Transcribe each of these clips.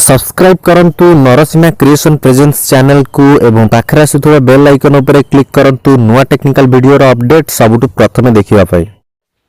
Subscribe करंतु Narasimha creation presence channel को एवं पाखरे आसुथुवा बेल आइकन उपरे क्लिक करंतु नुआ टेक्निकल वीडियो रो अपडेट सबुठु प्रथमे देखिबा पाई।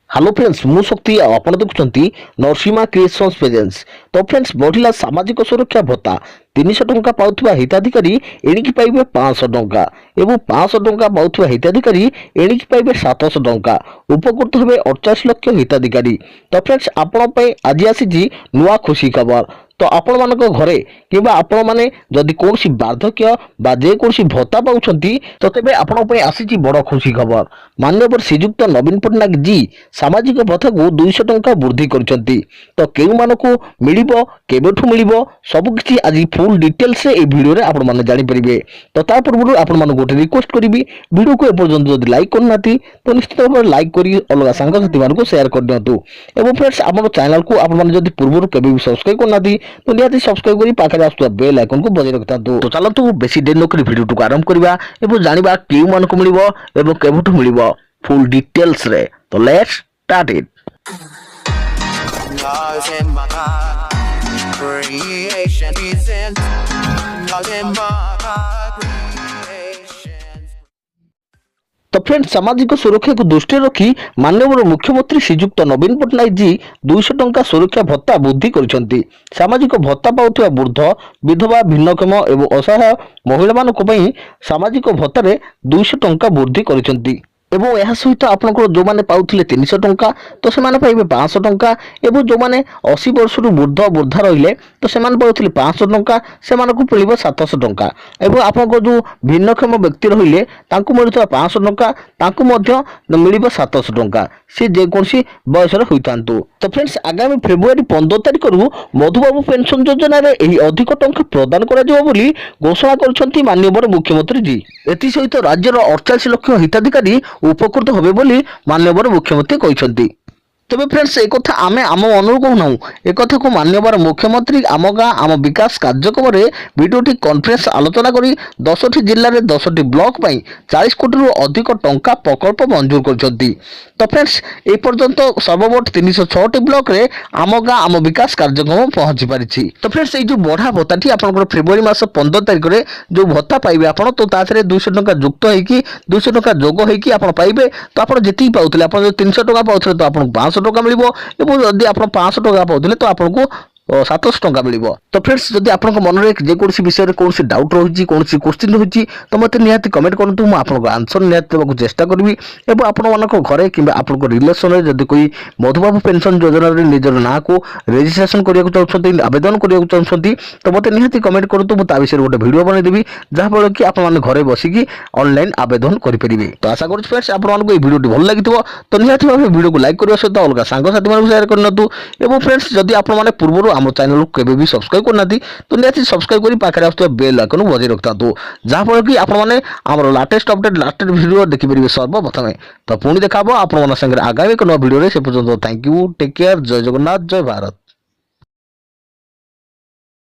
हेलो फ्रेंड्स मु शक्ति आपण देखुछंती नरसिंहा क्रिएशंस प्रेजेंस। तो फ्रेंड्स बढ़िला सामाजिक सुरक्षा भत्ता 300 टंका पाउथुवा हिताधिकारी एणिकी पाइबे 500 टंका एवं 500 टंका पाउथुवा हिताधिकारी एणिकी पाइबे 700 टंका उपकृत हेबे 48 लाख हिताधिकारी। तो फ्रेंड्स आपण पई आज आसी नुआ खुशी खबर। तो आपण मानको घरे किबा आपण माने जदि कोनसी वार्धक्य बा जे कोनसी भत्ता पाउछंती तो तेबे आपण पई आसी बड़ खुशी खबर। माननीय श्रीयुक्त नवीन पट्टनायक जी सामाजिक भत्ता को 200 टंका वृद्धि करछंती। तो केउ मानको मिलिबो केबेठु मिलिबो सब किछि आज फुल डिटेल्स से ए वीडियो रे आपण माने जानि परिबे। तो ता पूर्व आपण मानको गोटे रिक्वेस्ट करबी वीडियो को एपर्यंत जदि लाइक करनाती तो निश्चित भाव लाइक करी अलगा संग साथी मानको शेयर कर दियंतु। एवं फ्रेंड्स आपण चैनल को आपण माने जदि पूर्व केबे भी सब्सक्राइब करनाती तो निहाती सब्सक्राइब करी पाखरे आसुवा बेल आइकन को बजाय रखतांतु। तो चलतु बेसी देर नकरी वीडियो को आरंभ करबा एवं जानिबा केउ मानको मिलिबो एवं केबेठु मिलिबो फुल डिटेल्स रे। तो लेट्स स्टार्ट इट। तो फ्रेंड सामाजिक सुरक्षा को दृष्टि रखी माननीय मुख्यमंत्री श्रीयुक्त नवीन पट्टनायक जी 200 टंका सुरक्षा भत्ता वृद्धि करिसेंती। सामाजिक भत्ता पाउथुवा वृद्ध विधवा भिन्नक्षम एवं असहाय महिला मानक पई सामाजिक भत्ता रे 200 टंका वृद्धि करिसेंती। एवं यह सहित आपनकर जो माने पाउथिले 300 टंका तो से माने पाइबे 500 टंका एवं जो माने 80 वर्ष रु वृद्ध वृद्धा रहिले तो से माने पाउथिले 500 टंका से माने को मिलिबो 700 टंका एवं आपनकर जो भिन्नक्षम व्यक्ति रहिले तांकु मिलुथवा 500 टंका तांकु मध्य मिलिबो 700 टंका से जे कोनसी बयस रे होइतांतु। तो फ्रेंड्स आगामी फेब्रुआरी 15 तारिख रु मधुबाबू पेंशन योजना रे एही अधिक टंका प्रदान करा जिवो बोली घोषणा करछंती माननीय मुख्यमंत्री जी। एति सहित राज्यर 48 लाख हिताधिकारी उपकृत होबे बोली माननीय मुख्यमंत्री कहिसंती। तबे फ्रेंड्स एक कथा आमे आम अनुर कहूना एक कथा को माननीय मुख्यमंत्री आम गाँ आम विकास कार्यक्रम रे वीडियोटी कॉन्फ्रेंस आलोचना करी 10टी जिल्ला रे 10टी ब्लॉक पई 40 कोटी रु अधिक टंका प्रकल्प मंजूर करछंती। तो फ्रेंड्स ए पर्यंत सर्वमोट 306टी ब्लॉक रे आम गाँ आम विकास कार्यक्रम पहुंची पारिछि। तो फ्रेंड्स ए जो बढ़ा भत्ताटी आपनकर फेब्रुआरी मास 15 तारिख रे जो भत्ता पाइबे आपन तो ताथरे 200 टंका युक्त हेकी 200 टंका जोग हेकी आपन पाइबे। तो आपन जेती पाउतले आपन 300 टंका पाउतले तो आपन 500 टंका मिलिबो एवं जदि आप 500 टंका पाउथिले तो आपको 700 टंका मिलिबो। तो फ्रेंड्स जदि आपन मन रे जे कोनसी विषय रे कोनसी डाउट रहिछि कोनसी क्वेश्चन रहिछि तो मते निहाती कमेंट करंतु मु आपन आंसर निहाती देबाकू चेष्टा करबी। एवं आपन मानको घरे किबा आपन रिलेशन रे जदि कोई मधुबाबू पेंशन योजना रे निजर ना को रजिस्ट्रेशन करिया चाहछंती आवेदन करिया चाहछंती तो मते निहाती कमेंट करंतु मु ता विषय रे गोटे वीडियो बनै देबी जहा फल कि आपन माने घरे बसिकी ऑनलाइन आवेदन करि परिबे। तो आशा करू फ्रेंड्स आपन मानको ए वीडियोटी भल लागितबो तो निहाती भाबे वीडियो को लाइक करिया सहित अलगा संग साथी मानको शेयर करनतु। एवं फ्रेंड्स जदि आपन माने पूर्वरु आम चैनल को केबे भी सब्सक्राइब करना तो निहाती सब्सक्राइब करी पाखरे आसुवा बेल आइकन बजाय रखतांतु जहा फल कि आपण माने हमर लेटेस्ट अपडेट लास्ट वीडियो देखि परिबे सर्वप्रथमे। तो पुणी देखाबो आपण मन संगे आगामी कोनो वीडियो रे से पर्यंत थैंक यू टेक केयर जय जगन्नाथ जय भारत।